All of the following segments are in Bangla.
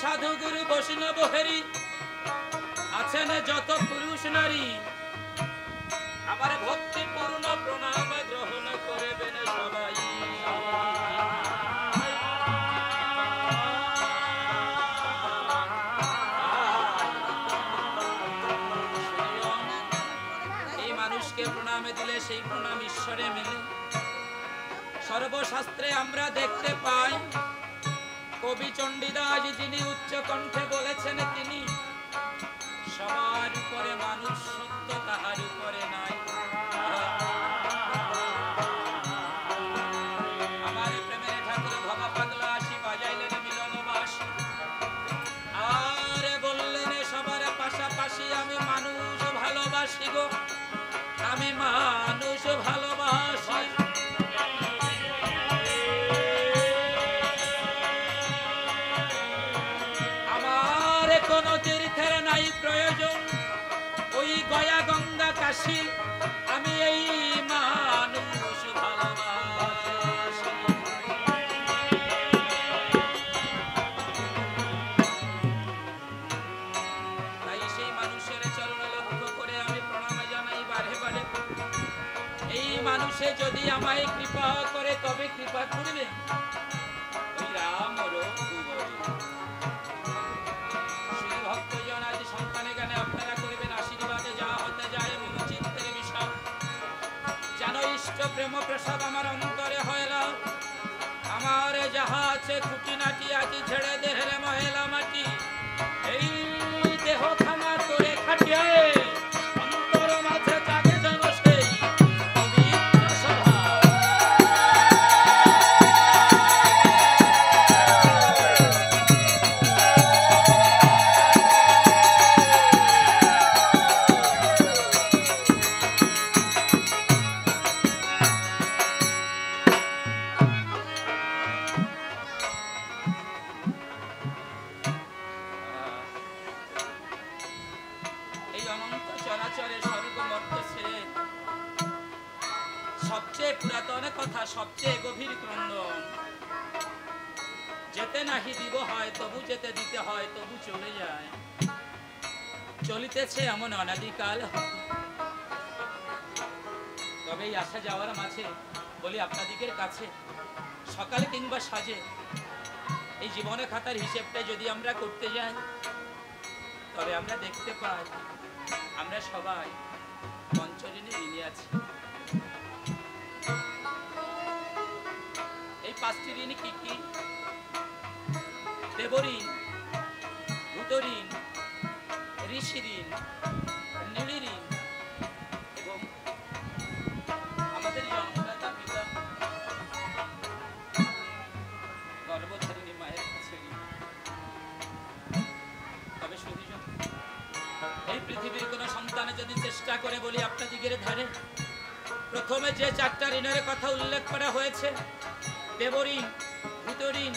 সাধু গুরু বৈষ্ণব হরি আছেন যত পুরুষ নারী আমার ভক্তি পূর্ণ প্রণাম গ্রহণ করবেন সবাই। এই মানুষকে প্রণাম দিলে সেই প্রণাম ঈশ্বরে মিলে। সর্বশাস্ত্রে আমরা দেখতে পাই কবি চণ্ডীদাস যিনি উচ্চ কণ্ঠে বলেছেন তিনি সবার উপরে মানুষ সত্য তাহার উপরে নাই। আমার প্রেমের ঠাকুর ভবা পাগলা আসি বাজাইলেন মিলন বাসি আর বললেন সবার পাশাপাশি আমি মানুষ ভালোবাসি গো, আমি মানুষ ভালোবাসি। আমার কোনো তীর্থের নাই প্রয়োজন, ওই গয়া গঙ্গা কাশী আমি এই মানুষ ভালোবাসি। তাই সেই মানুষের চরণ লক্ষ্য করে আমি প্রণাম জানাই বারে বারে। এই মানুষে যদি আমায় কৃপা করে তবে কৃপা করবে ওই রাম রঘুবর। শ্রী ভক্তজন আজ সন্তানে গানে আপনারা করবেন আশীর্বাদে যা হতে যায় চিত্তের বিষয় যেন ইষ্ট প্রেম প্রসাদ আমার অন্তরে হয়লা। আমার যাহা আছে খুঁটিনাটি আছি ছেড়ে দেহের মহেলা মাটি এই দেহ খানা করে খাটিয়ায় অন্তর মাঝে জাগে যেন সেই পবিত্র স্বভাব। এই অনন্ত চরাচরে স্বর্গমর্ত ছেড়ে সবচেয়ে পুরাতন কথা সবচেয়ে গভীর ক্রন্দন যেতে নাহি দিব হয় তবু যেতে দিতে হয় তবু চলে যায়। চলিতেছে এমন অনাদিকাল। তবে এই আসা যাওয়ার মাঝে বলি আপনাদিকের কাছে সকালে কিংবা সাজে এই জীবনে খাতার হিসেবটা যদি আমরা করতে যাই তবে আমরা দেখতে পাই আমরা সবাই পঞ্চঋণে ঋণী আছি। এই পাঁচটি ঋণ কি কি? দেবঋণ, ভূতঋণ, ঋষি ঋণ, নীল ঋণ এবং আমাদের জন্মদাতা পিতা গর্ভধারিণী মায়ের কাছে ঋণ। তবে শুধুজন এই পৃথিবীর কোন সন্তান যদি চেষ্টা করে বলি আপনাদিগের ধারে প্রথমে যে চারটা ঋণের কথা উল্লেখ করা হয়েছে দেবঋণ, ভূতঋণ,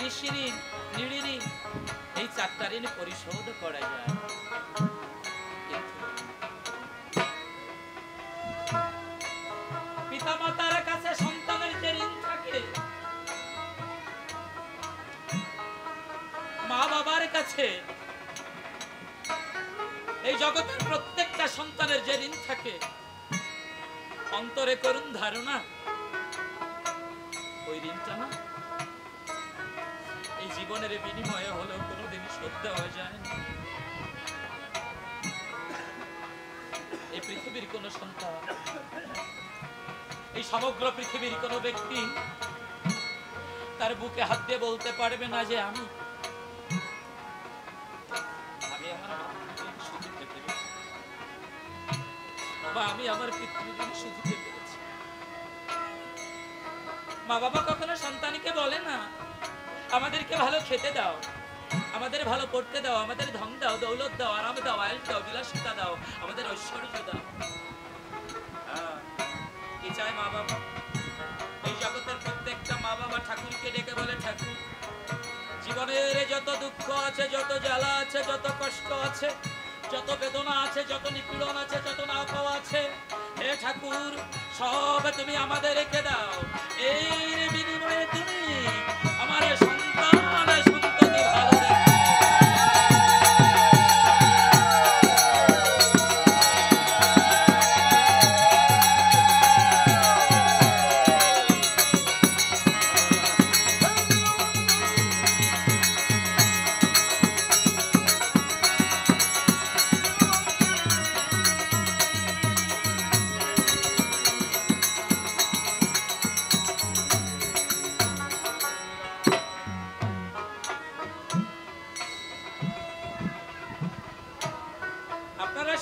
ঋষি ঋণ, নীল ঋণ এই চারটা ঋণ পরিশোধ করা যায়। পিতা মাতার কাছে সন্তানের যে ঋণ থাকে মা বাবার কাছে এই জগতের প্রত্যেকটা সন্তানের যে ঋণ থাকে অন্তরে করুন ধারণা ওই ঋণটা না এই জীবনের বিনিময়ে হলেও কোনোদিন শোধ দেওয়া যায় না। এই পৃথিবীর কোন সন্তান এই সমগ্র পৃথিবীর কোন ব্যক্তি তার বুকে হাত দিয়ে বলতে পারবে না যে আমি আমি আমার পিতৃঋণ শুধিতে পেরেছি। মা বাবা কখনো সন্তানকে বলে না আমাদেরকে ভালো খেতে দাও, আমাদের ভালো পড়তে দাও, আমাদের ধন দাও, দৌলত দাও, আরাম দাও, আয়ুষ দাও, বিলাসিতা দাও, আমাদের ঐশ্বর্য দাও। কি চায় মা বাবা? এই জগতের প্রত্যেকটা মা বাবা ঠাকুরকে ডেকে বলে ঠাকুর জীবনের যত দুঃখ আছে, যত জ্বালা আছে, যত কষ্ট আছে, যত বেদনা আছে, যত নিপীড়ন আছে, যত না পাওয়া আছে, হে ঠাকুর সব তুমি আমাদেরকে দাও। এর বিনিময়ে তুমি আমার সন্তান সন্ততি ভালো রেখো।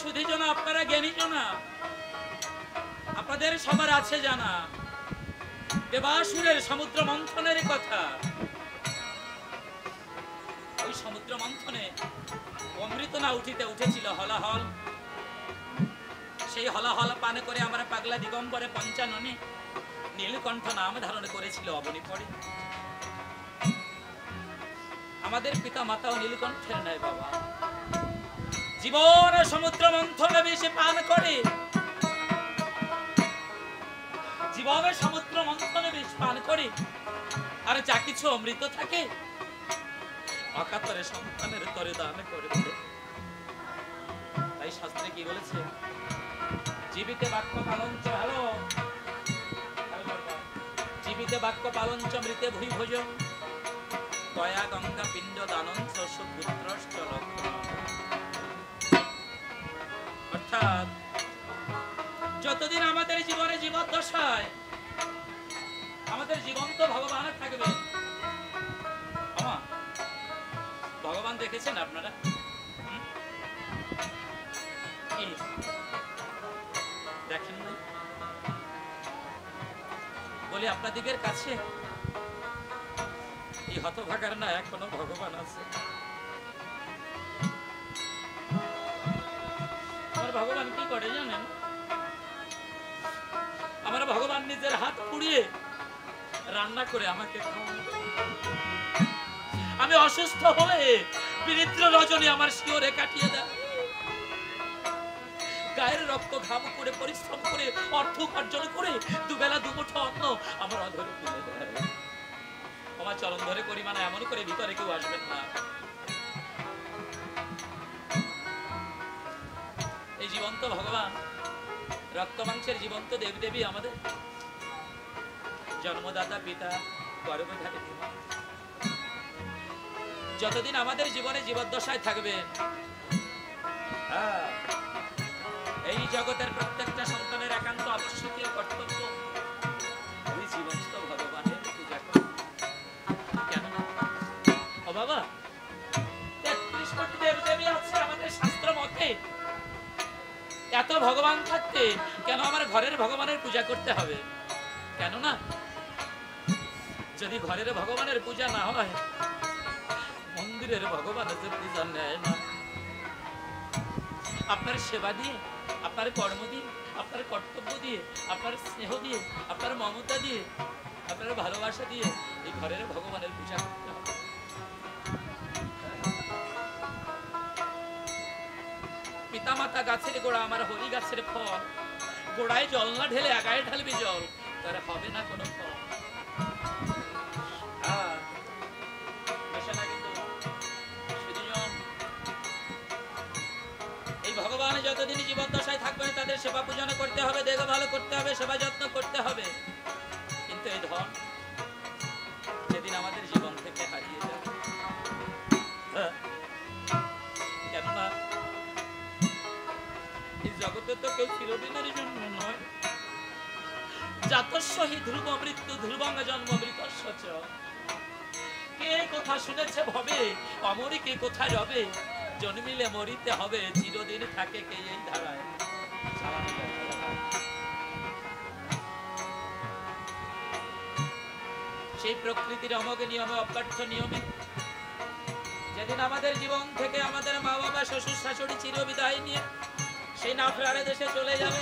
সুধীজন, আপনারা জ্ঞানীজন, আপনাদের সবার আছে জানা দেবাসুরের সমুদ্র মন্থনের কথা। ওই সমুদ্র মন্থনে অমৃত না উঠেছিল হলাহল। সেই হলাহল পান করে আমরা পাগলা দিগম্বরে পঞ্চাননে নীলকণ্ঠ নাম ধারণ করেছিল অবনী পড়ে। আমাদের পিতা মাতাও নীলকণ্ঠের নয় বাবা, জীবন সমুদ্র মন্থনে বেশি পান করে, জীবনে সমুদ্র মন্থনে বেশ পান করে, আর যা কিছু অমৃত থাকে অকাতরে সন্তানের তরে দান করে দেয়। তাই শাস্ত্রে কি বলেছে? জীবিতে বাক্য পালঞ্চ, হ্যালো জীবিতে বাক্য পালঞ্চ মৃতে ভুই ভোজন দয়া গঙ্গা পিণ্ড দানঞ্চ সুপুত্রশ্চ লক্ষ্য। অর্থাৎ যতদিন আমাদের জীবনে জীবদ্দশায় আমাদের জীবন্ত ভগবান থাকবে। ভগবান দেখেছেন আপনারা? দেখেন না? বলি আপনাদের কাছে এই হতভাগার না এখনো ভগবান আছে। আমার ভগবান কি করে জানেন? আমার ভগবান নিজের হাত পুড়িয়ে রান্না করে আমাকে খাওয়ান। আমি অসুস্থ হলে বিনিদ্র রজনী আমার শিওরে কাটিয়ে দেয়। গায়ের রক্ত ঘাম করে পরিশ্রম করে অর্থ উপার্জন করে দুবেলা দুমুঠো অন্ন আমার অধরে তুলে দেয়। আমার চরণ ধরে করি মানে এমন করে ভিতরে কেউ আসবেন না। এই জীবন্ত ভগবান, রক্ত মাংসের জীবন্ত দেবদেবী আমাদের জন্মদাতা পিতা, গর্ভে থাকে। যতদিন আমাদের জীবনে জীবদ্দশায় থাকবেন, এই জগতের প্রত্যেকটা সন্তানের একান্ত আবশ্যকীয় কর্তব্য ওই জীবন্ত ভগবানের পূজা করা। কেন ও বাবা, ৩৩ কোটি দেবদেবী আছে আমাদের শাস্ত্র মতে। এত ভগবান থাকতে কেন আমার ঘরের ভগবানের পূজা করতে হবে? কেন না, যদি ঘরের ভগবানের পূজা না হয় মন্দিরের ভগবানের পূজা নেয় না। আপনার সেবা দিয়ে, আপনার কর্ম দিয়ে, আপনার কর্তব্য দিয়ে, আপনার স্নেহ দিয়ে, আপনার মমতা দিয়ে, আপনার ভালোবাসা দিয়ে এই ঘরের ভগবানের পূজা করতে হবে। পিতা মাতা গাছের গোড়া, আমার হরি গাছের ফল, গোড়ায় জল না ঢেলে আগায় ঢালবি জল, তার হবে না কোনো ফল। ভগবান যতদিন জীবদ্দশায় থাকবেন তাদের সেবা পূজা করতে হবে, দেখভাল করতে হবে, সেবা যত্ন করতে হবে। কিন্তু এই ধন যেদিন আমাদের জীবন থেকে হারিয়ে যাবে, কেননা এই জগতে তো কেউ চিরদিনের জন্য নয়। জাতস্য হি ধ্রুব মৃত্যু ধ্রুবঙ্গ জন্ম মৃতস্য চ। কে কথা শুনেছে ভবে, অমরি কে কোথায় রবে, জন্মিলে মরিতে হবে, চিরদিন থাকে কে এই ধারায়। সেই প্রকৃতির অমোঘ নিয়মে, অব্যর্থ নিয়মে যেদিন আমাদের জীবন থেকে আমাদের মা বাবা, শ্বশুর শাশুড়ি চিরবিদায় নিয়ে সেই নাফরারে দেশে চলে যাবে,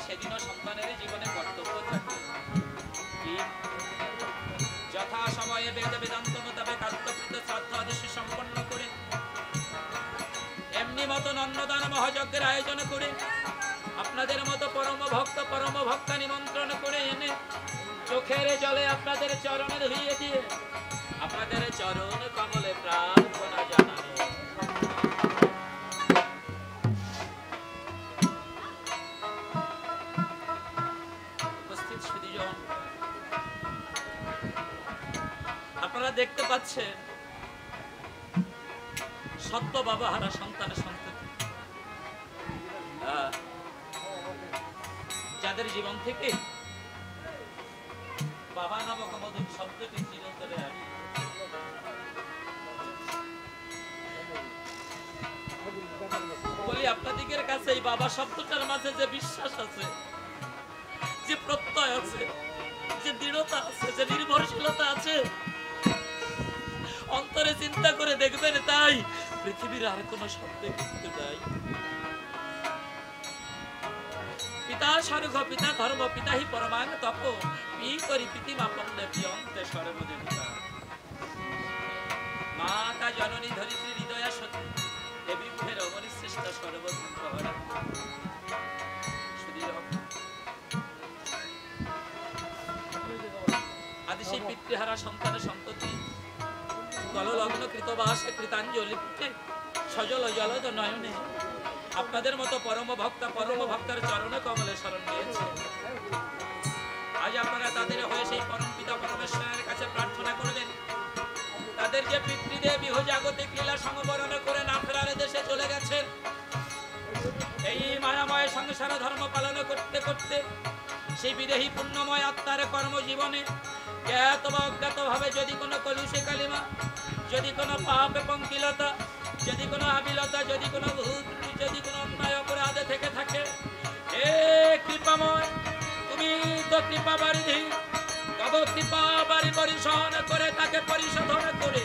সেদিনও সন্তানের জীবনে কর্তব্য থাকে কি যথা সময়ে বেদ বেদান্ত মোতাবেক আত্মকৃত শ্রাদ্ধ আদেশ সম্পন্ন করে, এমনি মতো অন্নদান মহাযজ্ঞের আয়োজন করে, আপনাদের মতো পরম ভক্ত পরম ভক্তা নিমন্ত্রণ করে এনে চোখের জলে আপনাদের চরণে ধুইয়ে দিয়ে আপনাদের চরণ কমলে প্রার্থনা জানানো। উপস্থিত সুধীজন, আপনারা দেখতে পাচ্ছেন সত্য বাবা হারা সন্তানের সন্ততি, যাদের জীবন থেকে বাবা নামক মধুর শব্দটি চিরতরে হারিয়ে, আপনাদের কাছে এই বাবা শব্দটার মাঝে যে বিশ্বাস আছে, যে প্রত্যয় আছে, যে দৃঢ়তা আছে, যে নির্ভরশীলতা আছে, অন্তরে চিন্তা করে দেখবেন তাই পৃথিবীর আর কোন শব্দে কিন্তু নাই। পিতা স্বর্গ, পিতা ধর্ম, পিতা হি পরমাং তপ, পি করি প্রীতিমা পন্দে পিয়ন্তে সর্বদেবিকা। মাতা জননী ধরিত্রী হৃদয়া সতী, দেবী ফের অমনি শ্রেষ্ঠ সর্বভূতহরা। আদি সেই পিতৃহারা সন্তানের সন্ততি গললগ্ন কৃতবাসে কৃতাঞ্জলি সজল জলদ নয়নে আপনাদের মতো পরম ভক্তার চরণে কমলে শরণ নিয়েছে। আজ আপনারা তাদের হয়ে সেই পরম পিতা পরমেশ্বরের কাছে প্রার্থনা করবেন, তাদের যে পিতৃদেব ইহ জাগতিক লীলা সংবরণ করে না ফেরার দেশে চলে গেছেন। এই মায়াময় সংসার ধর্ম পালন করতে করতে সেই বিদেহী পুণ্যময় আত্মার কর্মজীবনে জ্ঞাত বা অজ্ঞাত ভাবে যদি কোনো কলুষে কালিমা, যদি কোনো পাপ এবং কিলতা, যদি কোনো আবিলতা, যদি কোনো ভূত, যদি কোনো অন্যায় অপরাধে থেকে থাকে, হে কৃপাময়, তুমি তো কৃপা বারিধি, তব কৃপা বারি পরিশোধন করে তাকে পরিশোধন করে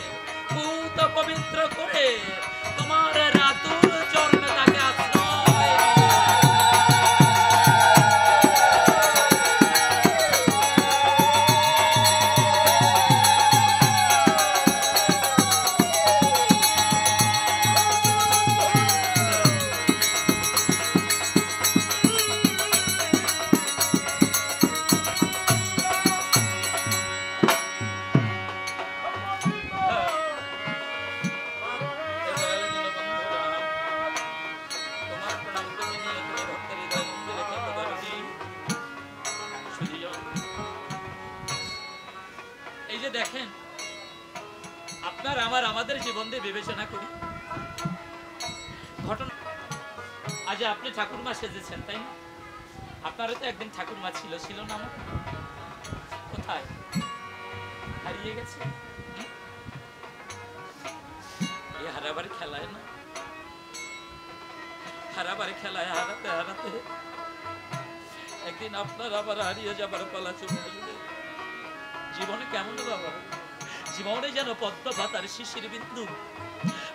ভূত পবিত্র করে তোমার রাতুল চরণ তাকে আশ্রয়। দেখেন আপনার আমাদের জীবন দিয়ে বিবেচনা করি ঘটনা। আজ আপনি ঠাকুরমা সেজেছেন তাই না? আপনারও তো একদিন ঠাকুরমা ছিল না? আমার কোথায় হারিয়ে গেছে? এই হারাবার খেলায় না, হারাবার খেলায় হারাতে হারাতে একদিন আপনার আবার হারিয়ে যাবার পালা চলে আসবে। জীবনে কেমন বাবা, জীবনে যেন পদ্ম পাতার শিশির বিন্দু,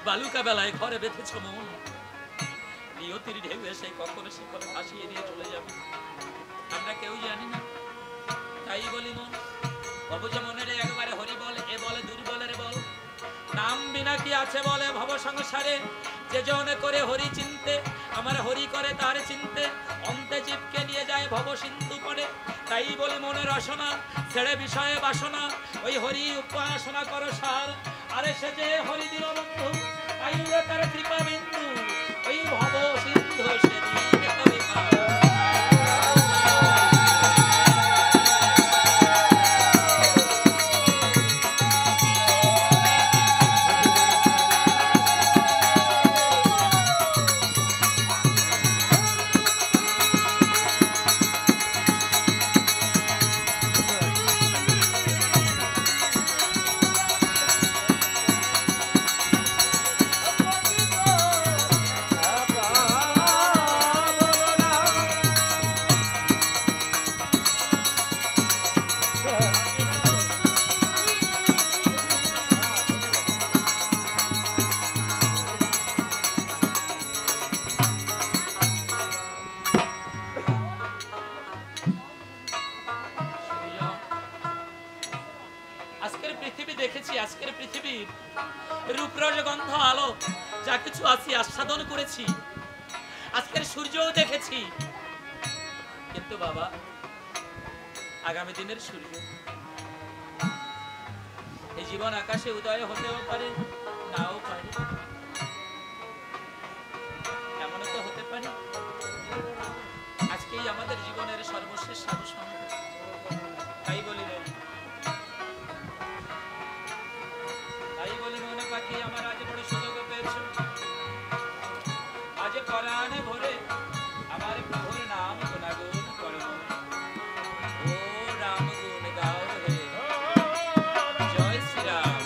বালুকা বেলায় ঘরে বেঁধেছ মন, নিয়তির ঢেউ এসে কখনো শিখরে ভাসিয়ে দিয়ে চলে যাবে, আমরা কেউ জানি না। তাই বলি মন, অবুঝ মনের একবারে হরি বল, এ বলে দুর্বলের বল, নাম বিনা কি আছে বলে ভব সংসারে, যে জন করে হরি চিনতে, আমার হরি করে তার চিনতে, অন্তে জীবকে নিয়ে যায় ভব সিন্ধু পড়ে। তাই বলি মনের রসনা ছেড়ে বিষয়ে বাসনা, ওই হরি উপাসনা করো সার, আরে সে যে হরি দিল বন্ধু, তাই তার কৃপা বিন্দু, ওই ভব সিন্ধু সেদিকে তবে পার। আজকের পৃথিবীর রূপরস গন্ধ আলো যা কিছু আছি আস্বাদন করেছি, আজকের সূর্যও দেখেছি, কিন্তু বাবা আগামী দিনের সূর্য এই জীবন আকাশে উদয় হতেও পারে, নাও পারে, এমনও তো হতে পারে আজকেই আমাদের জীবনের সর্বশেষ সাধু সঙ্গ। তাই বলি মনে পাখি আমার আজ বড় সুযোগ পেয়েছ, আজ পরাণে ভরে আমার প্রভুর নাম গুণাগুণ করো, ও রাম গুণ গাও হে, জয় শ্রীরাম।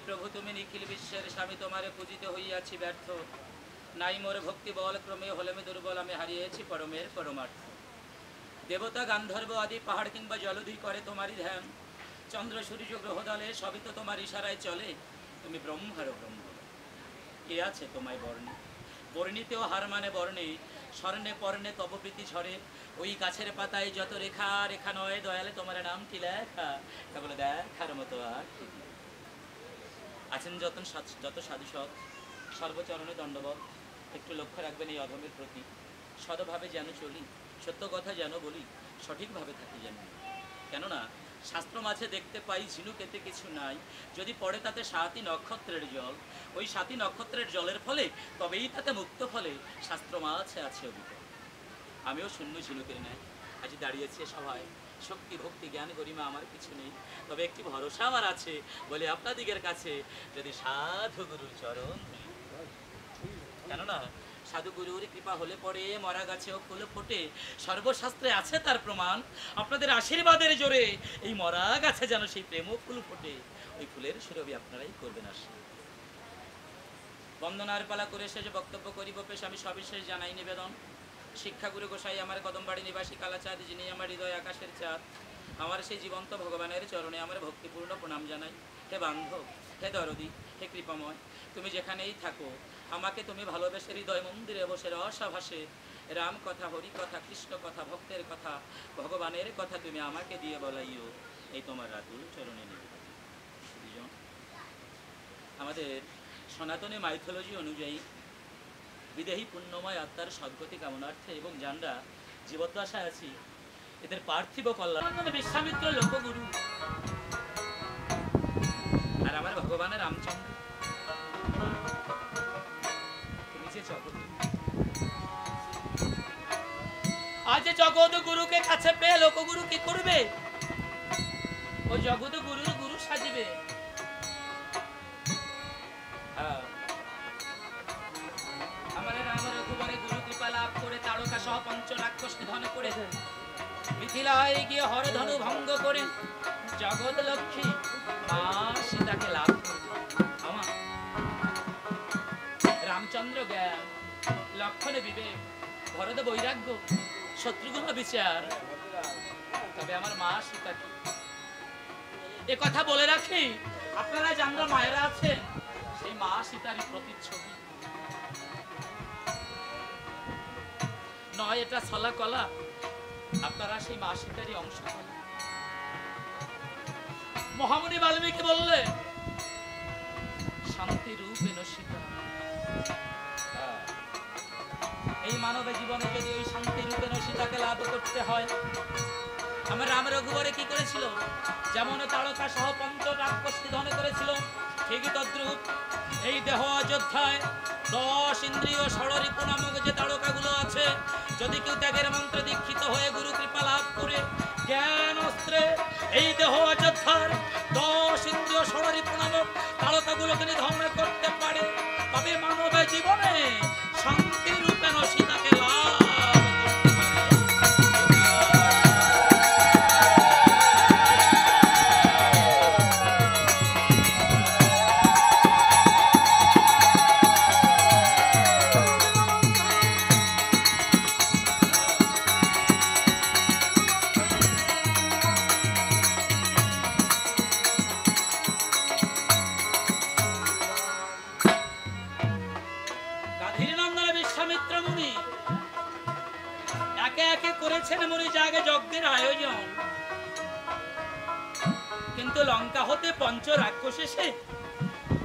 প্রভু তুমি নিখিল বিশ্বের স্বামী, তোমারে পূজিত হইয়াছি ব্যর্থ। নাই মোর ভক্তি বল, ক্রমে হলেমে দুর্বল, আমি হারিয়েছি পরমের পরমার্থ। দেবতা গান্ধর্ব আদি পাহাড় কিংবা জলধি করে তোমারই ধ্যান। চন্দ্র সূর্য গ্রহ দলে সবই তো তোমার ইশারায় চলে। তুমি ব্রহ্মার ব্রহ্ম, কে আছে তোমায় বর্ণে? বর্ণিতেও হার মানে বর্ণে, স্বর্ণে পর্ণে তব প্রীতি ঝরে। ওই গাছের পাতায় যত রেখা, রেখা নয় দয়ালে তোমার নাম কি লেখা। কেবল দেখার মতো আর আছেন যত সাধু সৎ, সর্বচরণে দণ্ডবত। একটু লক্ষ্য রাখবেন এই অধমের প্রতি। সদভাবে যেন চলি, সত্য কথা যেন বলি, সঠিকভাবে থাকি যেন। কেননা শাস্ত্র মাঝে দেখতে পাই ঝিনুক এতে কিছু নাই, যদি পড়ে তাতে 7টি নক্ষত্রের জল। ওই 7টি নক্ষত্রের জলের ফলে তবেই তাতে মুক্ত ফলে শাস্ত্র মাঝে আছে অবিকল। আমিও শূন্য ঝিনুকের ন্যায় আজ দাঁড়িয়েছি সভায়। শক্তি ভক্তি জ্ঞান গরিমা আমার কিছু নেই, তবে একটি ভরসা আমার আছে, বলে আপনাদিগের কাছে যদি সাধু গুরুর চরণ। কেননা সাধুগুরুর কৃপা হলে পরে মরা গাছেও ফুল ফোটে, সর্বশাস্ত্রে আছে তার প্রমাণ। আপনাদের আশীর্বাদের জোরে এই মরা গাছে যেন সেই প্রেম ফুল ফোটে, ওই ফুলের সুরভি আপনারাই করবেন আসে। বন্দনার পালা করে শেষে বক্তব্য করিব পেশ আমি সবিশেষ জানাই নিবেদন। শিক্ষাগুরু গোসাই আমার কদমবাড়ি নিবাসী কালাচাঁদ, যিনি আমার হৃদয় আকাশের চাঁদ, আমার সেই জীবন্ত ভগবানের চরণে আমার ভক্তিপূর্ণ প্রণাম জানাই। হে বান্ধব, হে দরদি, হে কৃপাময়, তুমি যেখানেই থাকো আমাকে তুমি ভালোবেসে হৃদয় মন্দিরে বসে রসাভাসে রাম কথা, হরি কথা, কৃষ্ণ কথা, ভক্তের কথা, ভগবানের কথা তুমি আমাকে দিয়ে বলাইও, এই তোমার রাতুল চরণে নিবেদন। আমাদের সনাতনী মাইথোলজি অনুযায়ী বিদেহী পুণ্যময় আত্মার সদ্গতি কামনার্থে এবং যারা জীবদ্দশায় আছি এদের পার্থিব কল্যাণ বিশ্বামিত্র লোকগুরু আর আমার ভগবানের রামচন্দ্র, তুমি যে জগৎ আজ জগৎ গুরুকে কাছে পেয়ে লোকগুরু কি করবে? ওই জগৎ গুরুর গুরু সাজিবে। তারকা সহ পঞ্চ রাক্ষস নিধন করে মিথিলায় গিয়ে হরধনু ভঙ্গ করে জগৎ লক্ষ্মী মা সীতাকে লাভ করবে। আমার রামচন্দ্র জ্ঞান, লক্ষণে বিবেক, ভরত বৈরাগ্য, শত্রুঘ্ন বিচার, তবে আমার মা সীতাকে এ কথা বলে রাখি। আপনারা যারা মায়েরা আছেন সেই মা সীতারই প্রতিচ্ছবি নয়, এটা ছলা কলা, আপনারা সেই মা সীতারই অংশ। মহামুনি বাল্মীকি বললে শান্তি রূপেণ সীতা। এই মানব জীবনে যদি ওই শান্তি রূপেণ সীতাকে লাভ করতে হয়, আমার রাম রঘুবরে কি করেছিল? যেমন তারকা সহ পঞ্চ রাক্ষস নিধন করেছিল, ঠিকই তদ্রূপ এই দেহ অযোধ্যায় 10 ইন্দ্রিয় ষড়রিপু নামক যে তারকাগুলো আছে, যদি কেউ ত্যাগের মন্ত্রে দীক্ষিত হয়ে গুরু কৃপা লাভ করে জ্ঞান অস্ত্রে এই দেহ অযোধ্যার 10 ইন্দ্রিয় ষড়রিপু নামক তারকাগুলোকে নিধন করতে পারে, তবে মানব জীবনে শান্তি রূপেণ সীতাকে লাভ। যজ্ঞের আয়োজন, কিন্তু লঙ্কা হতে পঞ্চ রাক্ষস এসে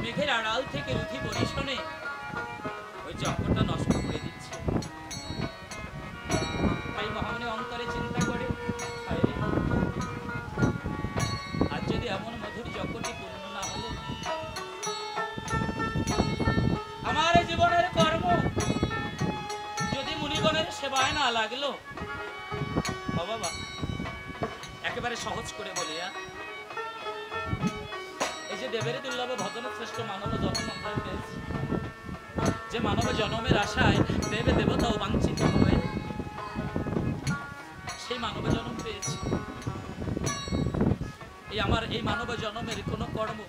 মেঘের আড়াল থেকে রুথি পরিশনে ওই যজ্ঞটা নষ্ট করে দিচ্ছে। তাই মহামুনি অন্তরে চিন্তা করে, আর যদি এমন মধুর যজ্ঞটি পূর্ণ না হলো, আমার জীবনের কর্ম যদি মুনিগণের সেবায় না লাগলো। বাবা একেবারে সহজ করে বলি, এই যে দেবের দুর্লভ ভজন শ্রেষ্ঠ মানব জন্ম পেয়েছি, যে মানব জন্মের আশায় দেবে দেবতাও বাঞ্ছিত হয়, সেই মানব জন্ম পেয়েছি। এই আমার এই মানব জন্মের কোন কর্ম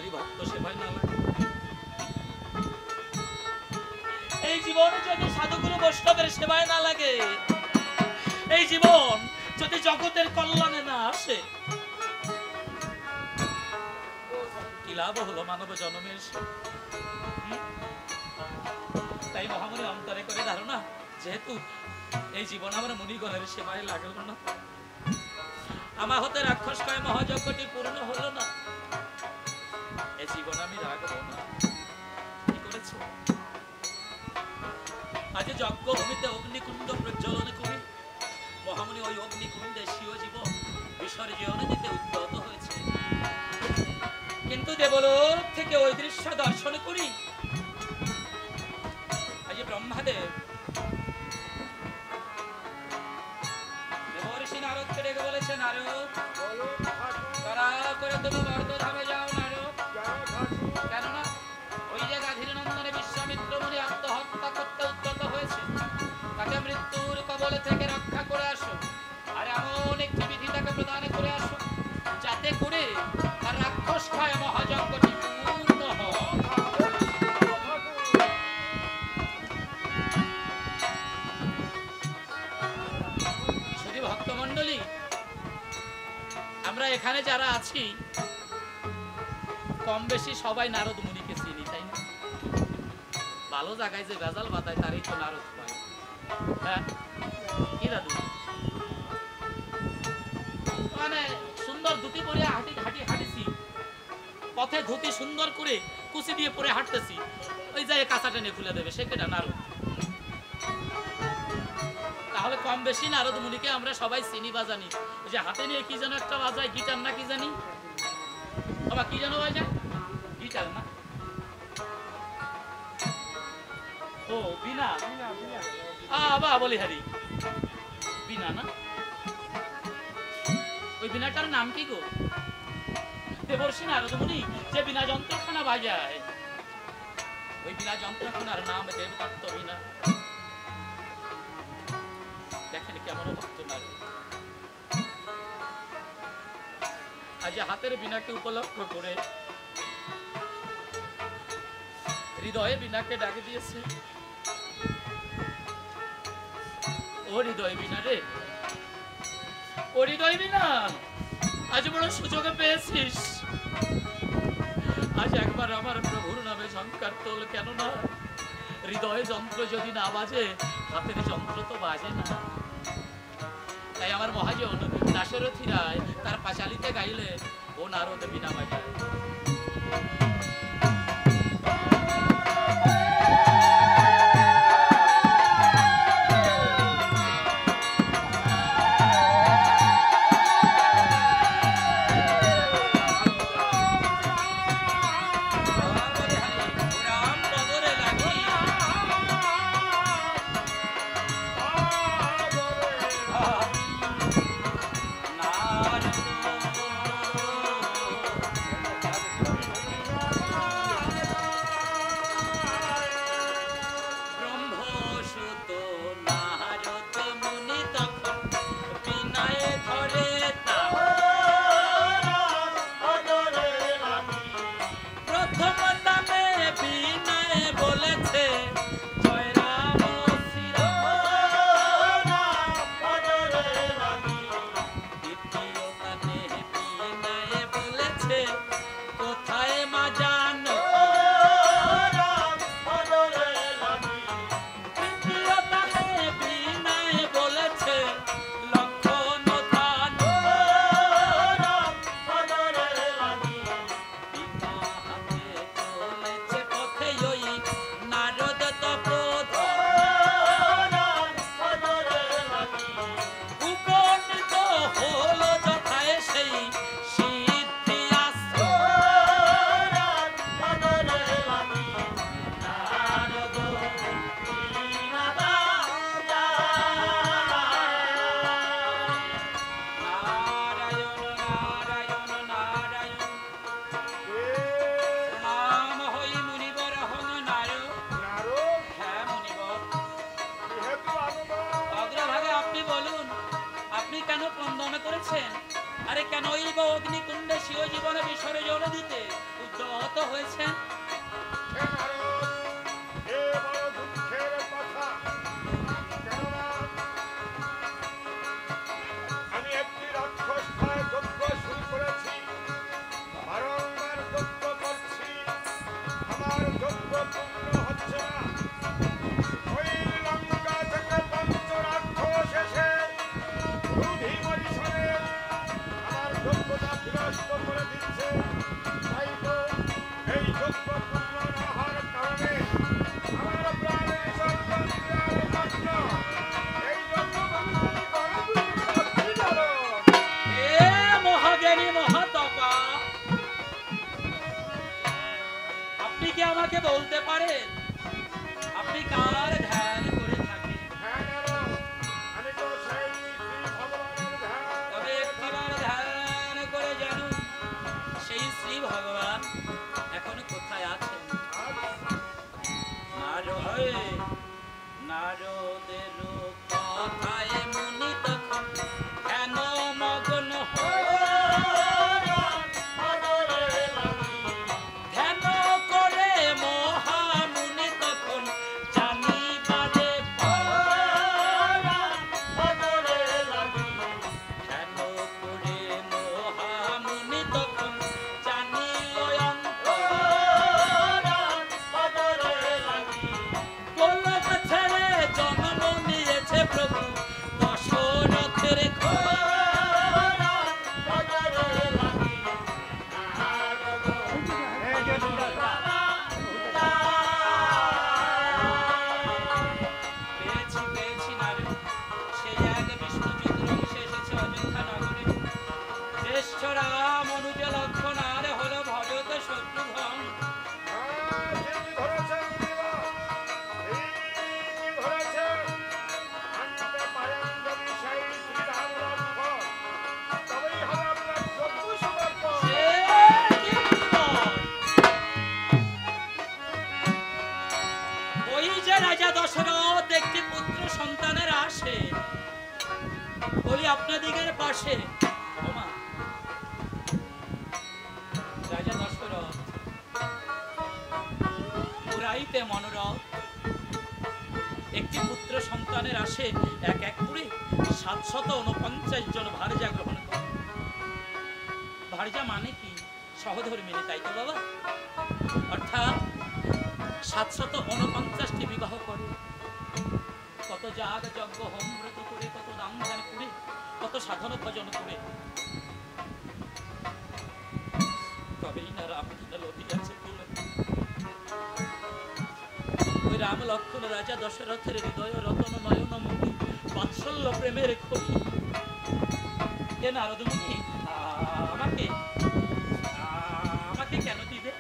যদি ভক্ত সেবায় না লাগে, এই জীবন যদি সাধুগুরু বৈষ্ণবের সেবায় না লাগে, এই জীবন যদি জগতের কল্যাণে না আসে, কি লাভ হলো মানব জন্মের? তাই মহামুনি অন্তরে করে ধারণা, যেহেতু এই জীবন আমার মুনিগণের সেবায় লাগলো না, আমার হতে রাক্ষস কয় মহাযজ্ঞটি পূর্ণ হলো না, এই জীবন আমি রাখবো না। কি করেছে? আজ যজ্ঞ ভূমিতে অগ্নিকুণ্ড প্রজ্বলন করে মহামুনি ওই অগ্নিকুণ্ডে স্বীয় জীবন বিসর্জন দিতে উদ্যত হয়েছে। কিন্তু দেবলোক থেকে ওই দৃশ্য দর্শন করি আজ ব্রহ্মাদেব দেবর্ষি নারদকে ডেকে বলেছে, নারদ তারা করে তুমি বর্ধধামে যাও নারদ, কেননা ওই যে গাধীর নন্দনে বিশ্বামিত্র মুনি আত্মহত্যা করতে উদ্যত হয়েছে, তাকে মৃত্যুর কবল থেকে রক্ষা করে আসো, আর এমন একটি বিধি তাকে প্রদান করে আসো যাতে করে তার রাক্ষস খায় মহাযজ্ঞটি পূর্ণ হয়। শুধু ভক্তমণ্ডলী, আমরা এখানে যারা আছি কম বেশি সবাই নারদ মুনিকে চিনি, তাই না? ভালো জায়গায় যে ভেজাল বাতায় তারই তো নারদ পায়। হ্যাঁ কি দাদু, মানে সুন্দর ধুতি পরে হাঁটিছি, পথে ধুতি সুন্দর করে কুচি দিয়ে পরে হাঁটতেছি, ওই যায় কাঁচা টেনে খুলে দেবে, সে কেটা নারদ? তাহলে কম বেশি নারদ মুনিকে আমরা সবাই চিনি বা জানি। ওই যে হাতে নিয়ে কি যেন একটা বাজায়, গিটার না কি জানি, বাবা কি যেন বাজায়, গিটার না, ও বিনা, বা বলি হারি বিনা না, ওই বিনাটার নাম কি গো? দেবর্ষি নারদ মুনি যে বিনা যন্ত্রখানা বাজায়, ওই বিনা যন্ত্রখানার নাম দেবদত্ত বিনা। দেখেন কেমন ভক্ত নারদ। আজ হাতের বিনাকে উপলক্ষ করে হৃদয়ে বিনাকে ডাকে দিয়েছে, ও হৃদয় বিনা রে, ও হৃদয় বিনা, আজ বড় সুযোগে পেয়েছিস, আজ একবার আমার প্রভুর নামে ঝংকার তোল, কেননা হৃদয় যন্ত্র যদি না বাজে হাতের যন্ত্র তো বাজে না। তাই আমার মহাজন দাশরথী রায় তার পাঁচালিতে গাইলে ও নারদ বিনা বাজায়। আরে কেনই বা অগ্নিকুণ্ডে স্বীয় জীবনে বিসর্জন দিতে উদ্যত হয়েছেন? আমি একটি রাক্ষস ভয় যজ্ঞ শুরু করেছি, বারংবার যজ্ঞ করছি, আমার যজ্ঞ পূর্ণ হচ্ছে না। ওই লঙ্কা থেকে পঞ্চ রাক্ষস এসে রুধি মরিশনে আমার যজ্ঞটা বিনষ্ট করে দিচ্ছে। তাই তো এই যজ্ঞ পূর্ণ না হওয়ার কারণে আমার প্রাণের সন্তান প্রাণ এই যজ্ঞ মহাজ্ঞানী মহাতপা, আপনি কি আমাকে বলতে পারেন আপনি কার ধ্যান করে থাকেন? আমি তো সেই ভগবানের ধ্যান। তবে একবার ধ্যান করে জানুন সেই শ্রী ভগবান এখন কোথায় আছেন? নারদের কথায় মুনি তখন কেন মগ্ন ধ্যান করে মহামুনি তখন জানিবারে ধ্যান করে মহামুনি তখন জানিল গোলক ছেড়ে জন্ম নিয়েছে প্রভু দশরথের পেয়েছি নারে সেই এক বিষ্ণু চিত্রংশে এসেছে অযোধ্যা নগরে। জ্যেষ্ঠ রাম অনুজ লক্ষণ আর হলো ভজত শত্রুঘ্ন। ওই যে রাজা দশরথ একটি পুত্র সন্তানের আসে বলি আপনাদিগের পাশে। ওমা, রাজা দশরথ পুরাইতে মনোরথ একটি পুত্র সন্তানের আসে এক এক করে 749 জন ভার্যা গ্রহণ করে। ভার্যা মানে কি? সহধর্মিনী, তাই তো বাবা? অর্থাৎ 749টি বিবাহ করে, কত যাগ যজ্ঞ হোম ব্রত করে, কত দান ধ্যান করে, কত সাধন ভজন করে, তবেই না রামধীনা লভিয়াছে বলে। ওই রাম লক্ষণ রাজা দশরথের হৃদয় রতন নয়ন মুনি বাৎসল্য প্রেমের খনি। এ নারদ মুনি আমাকে কেন দিবে?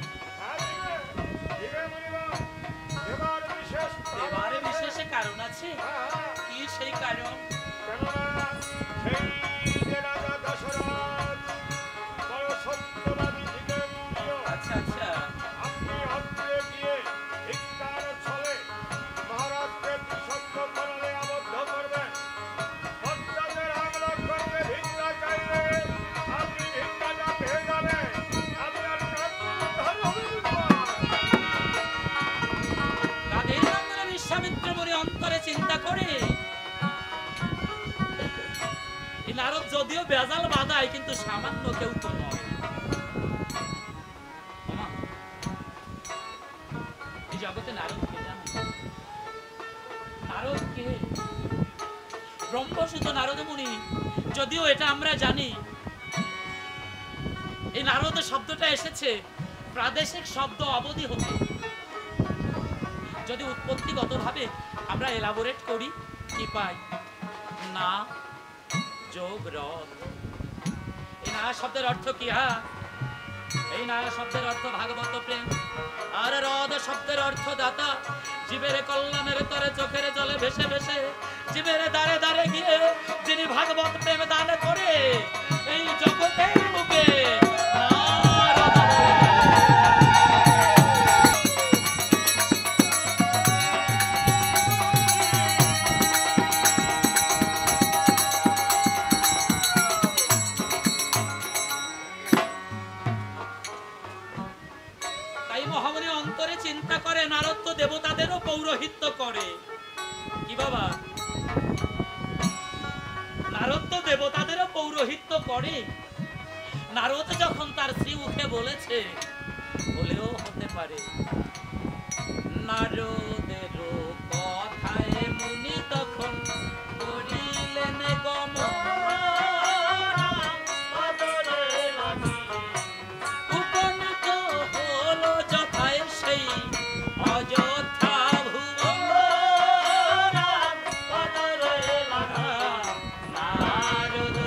এবারে বিশেষ কারণ আছে। কি সেই কারণ? আচ্ছা আচ্ছা, অন্তরে চিন্তা করে নারদ যদিও বেজাল বাধায় কিন্তু সামান্য কেউ তো নয়। এই জগতে নারদ কে জানে? নারদ কে? ব্রহ্মসূত নারদ মুনি। যদিও এটা আমরা জানি এই নারদ শব্দটা এসেছে প্রাদেশিক শব্দ অবধি হতে। যদি উৎপত্তিগতভাবে আমরা এলাবোরেট করি কি পাই? না যোগ রথ। এই না শব্দের অর্থ কি? এই না শব্দের অর্থ ভাগবত প্রেম, আর রদ শব্দের অর্থ দাতা। জীবের কল্যাণের তরে চোখের জলে ভেসে ভেসে জীবের দ্বারে দ্বারে গিয়ে যিনি ভাগবত প্রেম দান করে এই জগতের বুকে পরে নারদ যখন তার শ্রী উঠে বলেছে, বলেও হতে পারে নারদের কথায় মুনি তখন করিলেন গমন, উপনীত হলো যথায় সেই অযোধ্যা ভুবন। নারদ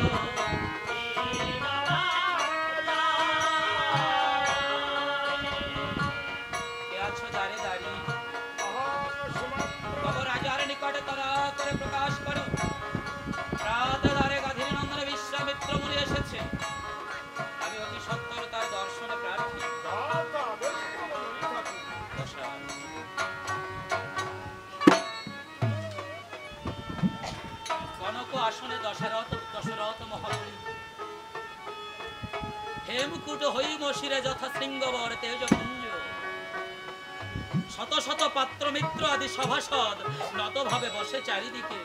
কে আছো দাঁড়ে দাঁড়িয়ে, তব রাজার নিকটে তারা করে প্রকাশ করো, রাতে দ্বারে গাধীর নন্দনে বিশ্বামিত্র মুনি এসেছে, আমি অতি সত্তর তার দর্শনে প্রার্থী। দশা কনক আসনে দশরথ মহাবলী হেমকূট হৈম শিরে যথা শৃঙ্গবর তেজপুঞ্জ, শত শত পাত্র মিত্র আদি সভাসদ নতভাবে বসে চারিদিকে,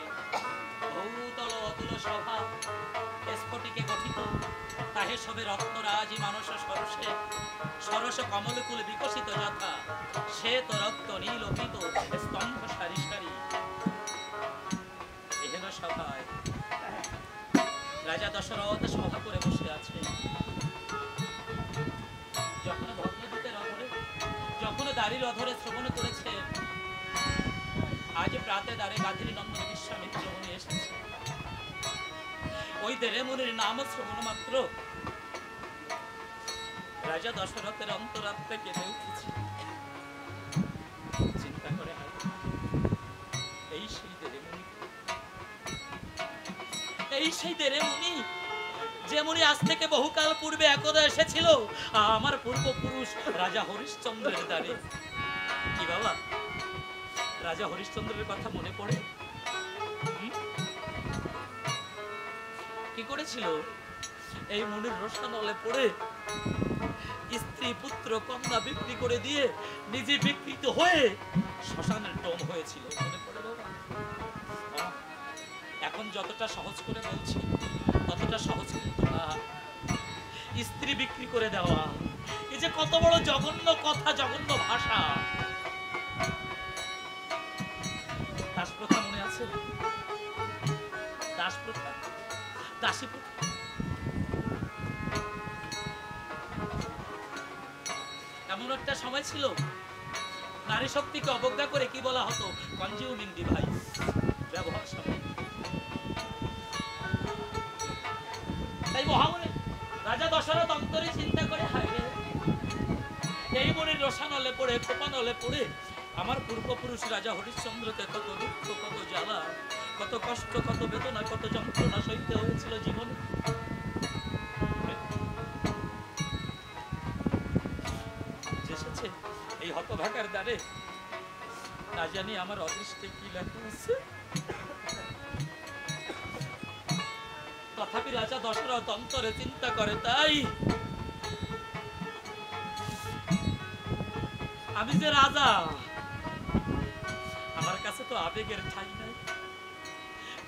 ভূতল অতুল সভা স্ফটিকে গঠিত, তাহে সবে রত্নরাজি মানস সরসে সরস কমলকুল বিকশিত যথা শ্বেত রক্ত নীল পিত স্তম্ভ সারি সারি। এহেন সভায় রাজা দশরথ সভা করে বসে আছে, যখন ভগ্নদূতের অধরে যখন দাঁড়ির অধরে শ্রবণ করেছে আজ প্রাতে দ্বারে গাধীর নন্দন বিশ্বামিত্র মুনি এসেছে, ওই দেরে মুনির নাম শ্রবণ মাত্র রাজা দশরথের অন্তরাত্মা কেঁদে উঠেছে। চিন্তা করে এই সেই দেরে মুনি, এই সেই দেরে মুনি যে মুনি আজ থেকে বহুকাল পূর্বে একদা এসেছিল আমার পূর্বপুরুষ রাজা হরিশ্চন্দ্রের দ্বারে। কি বাবা, রাজা হরিশ্চন্দ্রের কথা মনে পড়ে? কি করেছিল? এই মুনির রোষানলে পড়ে স্ত্রী পুত্র কন্যা বিক্রি করে দিয়ে নিজে বিকৃত হয়ে শ্মশানের ডোম হয়েছিল, মনে পড়ে বাবা? এখন যতটা সহজ করে বলছি ততটা সহজ কিন্তু না। স্ত্রী বিক্রি করে দেওয়া, এই যে কত বড় জঘন্য কথা, জঘন্য ভাষা। দাস প্রথা মনে আছে? দাস প্রথা, দাসী প্রথা। এমন একটা সময় ছিল নারী শক্তিকে অবজ্ঞা করে কি বলা হতো? কনজিউমিং ডিভাইস, ব্যবহার সামগ্রী। তাই মহামুনি রাজা দশরথ অন্তরে চিন্তা করে, হায় রে, এই মুনির রসানলে পড়ে কোপানলে পড়ে আমার পূর্বপুরুষ রাজা হরিশ্চন্দ্রকে কত দুঃখ, কত জ্বালা, কত কষ্ট, কত বেদনা, কত যন্ত্রণা সইতে হয়েছিল জীবনে। এসেছে এই হতভাগার দ্বারে, না জানি আমার অদৃষ্টে কি লেখা আছে। তথাপি রাজা দশরথ অন্তরে চিন্তা করে, তাই আমি যে রাজা, আমার কাছে তো আবেগের ঠাঁই নাই।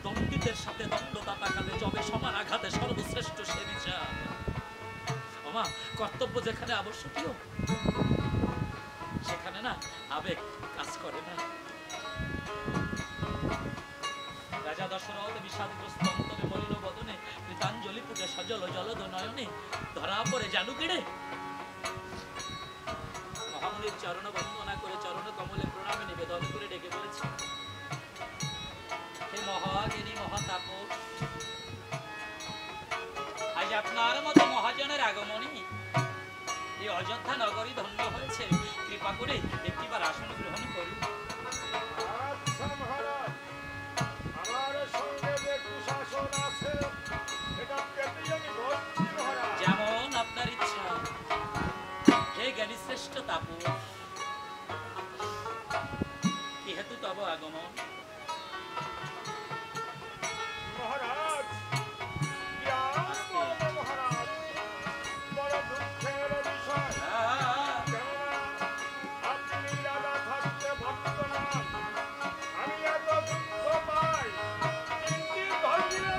দণ্ডিতের সাথে দণ্ডদাতা কালে যবে সমান আঘাতে সর্বশ্রেষ্ঠ সে বিচার। ওমা, কর্তব্য যেখানে আবশ্যকীয় সেখানে না আবেগ কাজ করে না। রাজা দশরথ বিষাদগ্রস্ত অন্তরে মলিন বদনে কৃতাঞ্জলি পুটে সজল জলদ নয়নে ধরা পড়ে জানু কেড়ে মহামুনির চরণ বন্দনা করে চরণ কমলে প্রণামে নিবেদন করে ডেকে বলেছে, হে মহাজ্ঞানী মহাতাপস, আজ আপনার মতো মহাজনের আগমনে এই অযোধ্যা নগরী ধন্য হয়েছে, কৃপা করে একটিবার আসন গ্রহণ করুন। আচ্ছা মহারাজ, আমার সঙ্গে যে কুশাসন আছে এটা পেতেই আমি বসছি মহারাজ। যেমন আপনার ইচ্ছা। হে জ্ঞানী শ্রেষ্ঠ তাপস, কি হেতু তব আগমন? মহারাজ, মহারাজ, বড় দুঃখের বিষয়। আপনি রাজা থাকতে ভক্ত না, আমি এত দুঃখ পাই, কিন্তু ধর্মীয়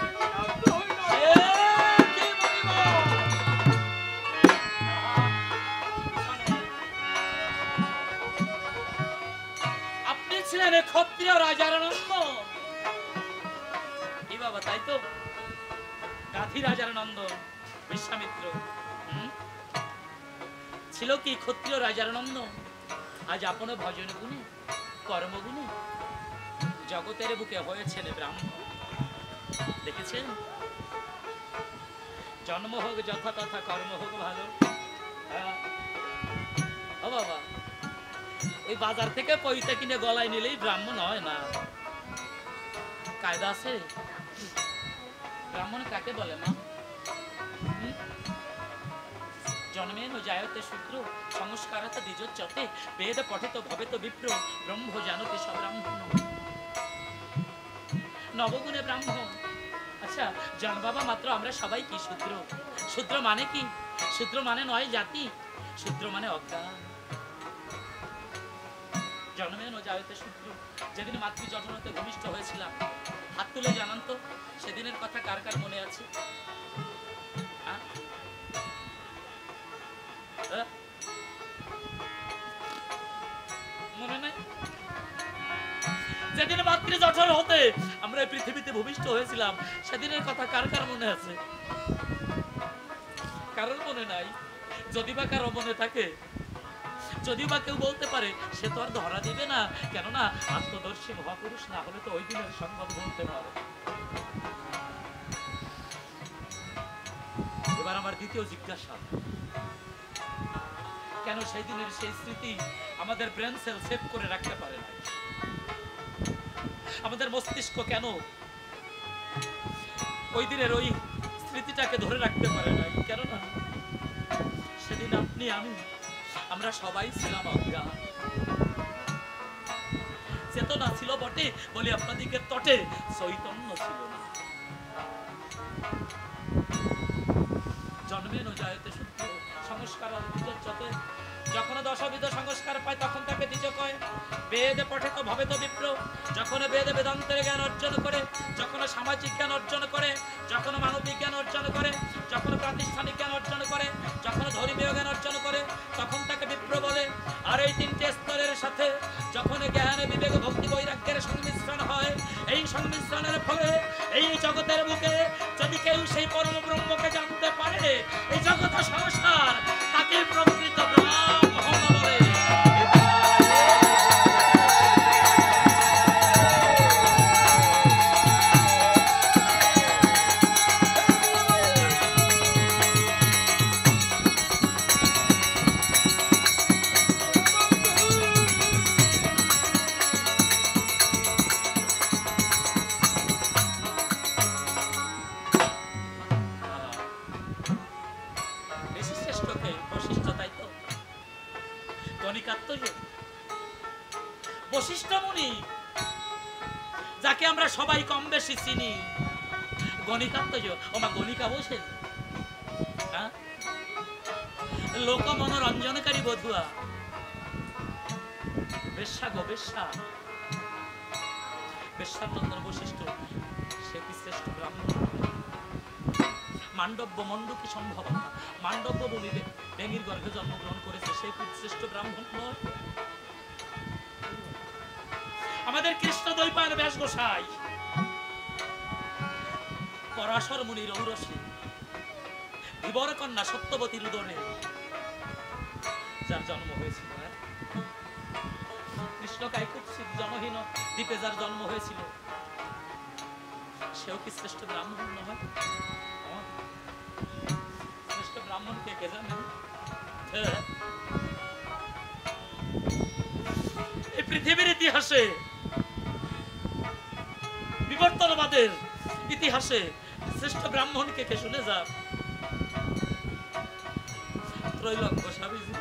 ক্ষত্রিয় রাজার নন্দন। এই বাবা, তাই তো, গাধী রাজার নন্দন বিশ্বামিত্র ছিল কি ক্ষত্রিয় রাজার নন্দন। আজ আপন ভজন গুণে কর্মগুণে জগতের বুকে হয়েছেন ব্রাহ্মণ। দেখেছেন, জন্ম হোক যথা তথা, কর্ম হোক ভালো। ও বাবা, ওই বাজার থেকে পয়সা কিনে গলায় নিলেই ব্রাহ্মণ হয় না, কায়দা আছে। ব্রাহ্মণ কাকে বলে মা? জন্মেন জায়তে শূদ্র, সংস্কারত দ্বিজোচ্যতে, বেদ পঠিত ভবেত বিপ্র, ব্রহ্ম জানতে সব্রাহ্মণ। নবগুণে ব্রাহ্মণ। আচ্ছা, জন্মাবা মাত্র আমরা সবাই কি শূদ্র? শূদ্র মানে কি? শূদ্র মানে নয় জাতি, শূদ্র মানে অজ্ঞান। জন্মেন জায়তে শূদ্র। যেদিন মাতৃ জঠরতে ভূমিষ্ঠ হয়েছিলাম, হাত তুলে জানান তো, সেদিনের কথা কার কার মনে আছে? মনে নাই? যেদিন মাতৃ জঠর হতে আমরা পৃথিবীতে ভূমিষ্ঠ হয়েছিলাম, সেদিনের কথা কার কার মনে আছে? কারোর মনে নাই। যদি বা কারো মনে থাকে, যদি বা কেউ বলতে পারে, সে তো আর ধরা দিবে না, কেননা আত্মদর্শী মহাপুরুষ না হলে তো ওই দিনের সংবাদ বলতে পারে। এবার আমার দ্বিতীয় জিজ্ঞাসা, কেন সেই দিনের সেই স্মৃতি আমাদের ব্রেন সেল সেভ করে রাখতে পারে না? আমাদের মস্তিষ্ক কেন ওই দিনের ওই স্মৃতিটাকে ধরে রাখতে পারে না? কেননা সেদিন আপনি আমি আমরা সবাই ছিলাম অজ্ঞান। চেতনা ছিল বটে, বলি আপনাদিকে তটে চৈতন্য ছিল না। জন্মেন জায়তে শূদ্র, সংস্কার দ্বিজোচ্যতে। যখন দশবিধ সংস্কার পায় তখন তাকে দ্বিজ কয়। বেদ পঠিত ভবেত বিপ্র, যখন বেদ বেদান্তের জ্ঞান অর্জন করে, যখন সামাজিক জ্ঞান অর্জন করে, যখন মানবিক জ্ঞান অর্জন করে, যখন প্রাতিষ্ঠানিক জ্ঞান অর্জন করে, যখন ধর্মীয় জ্ঞান অর্জন করে, তখন তাকে বিপ্র বলে। আর এই তিনটে স্তরের সাথে যখন জ্ঞান, বিবেক, ভক্তি, বৈরাগ্যের সংমিশ্রণ হয়, এই সংমিশ্রণের ফলে এই জগতের বুকে যদি কেউ সেই পরম ব্রহ্মকে জানতে পারে, এই জগৎ সংসার তাকে প্রকৃত ব্রাহ্মণ বলে। বশিষ্ঠ মুনি, যাকে আমরা সবাই কম বেশি চিনি, গণিকাত্মজ। ওমা গণিকা বসেন, লোক মনোরঞ্জনকারী বধুয়া, বেশ্যা গো বেশ্যা, বেশ্যার নন্দন বশিষ্ঠ, সে কি শ্রেষ্ঠ ব্রাহ্মণ? মান্ডব্য মণ্ডুকি সম্ভবনা, মান্ডব্য ভূমি বেঙ্গির গর্ভে জন্মগ্রহণ করেছে, সে কি শ্রেষ্ঠ ব্রাহ্মণ নয়? আমাদের কৃষ্ণ দ্বৈপায়ন ব্যাস গোসাই পরাশর মুনির ঔরসে, ধীবর কন্যা সত্যবতীর উদরে যার জন্ম হয়েছিল, কৃষ্ণ কাইকুৎসিত জনহীন দ্বীপে যার জন্ম হয়েছিল, সেও কি শ্রেষ্ঠ ব্রাহ্মণ নয়? শ্রেষ্ঠ ব্রাহ্মণ কে কে জানেন? এই পৃথিবীর ইতিহাসে, বিবর্তনবাদের ইতিহাসে শ্রেষ্ঠ ব্রাহ্মণ কে কে শুনে যান? ত্রৈলঙ্গ স্বামীজি,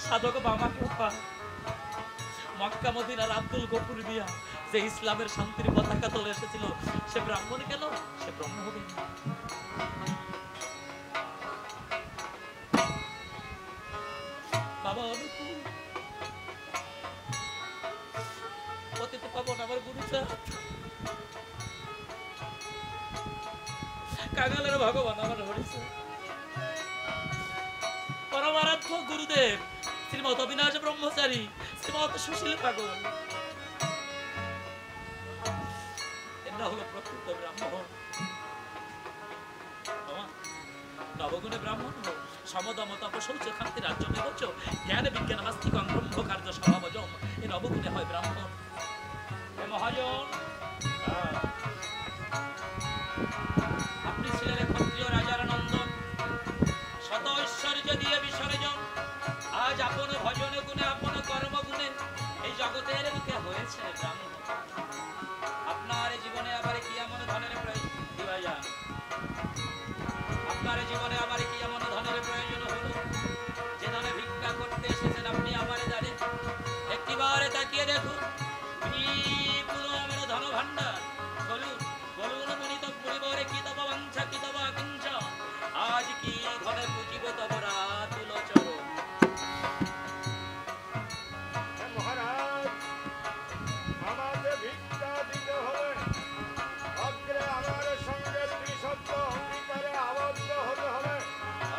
সাধক বামা কৃপা, মক্কা মদিনার আব্দুল গফুর মিয়া, যে ইসলামের শান্তির পতাকা তোলে এসেছিল, সে ব্রাহ্মণ কেন? সে ব্রহ্ম হবে। বাবা অনুকূল, পতিত পাবন আমার গুরুচাঁদ, কাঙালের ভগবান আমার হরিচাঁদ, পরমারাধ্য গুরুদেব শ্রীমৎ অবিনাশ ব্রহ্মচারী শ্রীমত সুশীল পাগল, এরা হলো প্রকৃত ব্রাহ্মণ। নবগুণে ব্রাহ্মণ সমদম তপ শৌচ খান্তি রাজ্য বিবচ জ্ঞান বিজ্ঞান আস্তিক ব্রহ্ম কার্য স্বভাবজম। এই নবগুণে হয় ব্রাহ্মণ। মহাজন, আপনি ছিলেন ক্ষত্রিয় রাজার নন্দন, শত ঐশ্বর্য দিয়ে বিসর্জন। আজ আপন ভজন গুণে আপন কর্ম গুণে এই জগতের বুকে হয়েছে ব্রাহ্মণ। আপনার জীবনে আবার কি এমন ধনের প্রয়োজন? আপনার জীবনে আমার কি এমন ধনের প্রয়োজন হলো যে ধনে ভিক্ষা করতে এসেছেন আপনি আমার দ্বারে? একটিবারে তাকিয়ে দেখুন, বিপুল আমার ধন ভাণ্ডার। বলুন বলুন মনিত পরিবারে কি তব বাঞ্ছা কি তব আকাঙ্ক্ষা? আজ কি ধনে পুজিব তব রাতুল চরণ? মহারাজ, আমাকে ভিক্ষা দিতে হবে। অগ্রে আমার সঙ্গে ত্রিসত্য অঙ্গীকারে আবদ্ধ হতে হবে।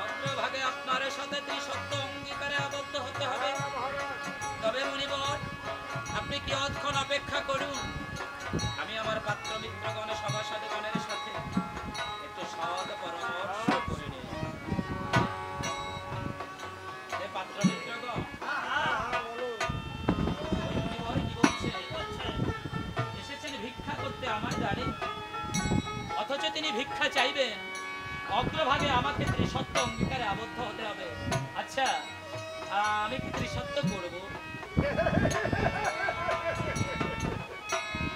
অগ্রভাগে আপনার সাথে ত্রিসত্য অঙ্গীকারে আবদ্ধ হতে হবে। মহারাজ, তবে মুনিবর, আপনি কি অক্ষণ অপেক্ষা করুন, আমি আমার পাত্র মিত্রগণ সভাসদগণের সাথে একটু সদ পরামর্শ করে নিই। পাত্র মিত্রগণ, মুনিবর কি বলছে? এসেছেন ভিক্ষা করতে আমার দ্বারে, অথচ তিনি ভিক্ষা চাইবেন। অগ্রভাগে আমাকে ত্রিসত্য অঙ্গীকারে আবদ্ধ হতে হবে। আচ্ছা, আমি কি ত্রিসত্য করব?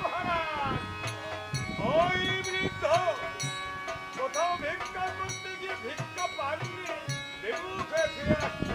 মহারাজ, ওই বৃদ্ধ কোথাও ভিক্ষা করতে গিয়ে ভিক্ষা পাননি, বিমুখ হয়ে ফিরে আসছে।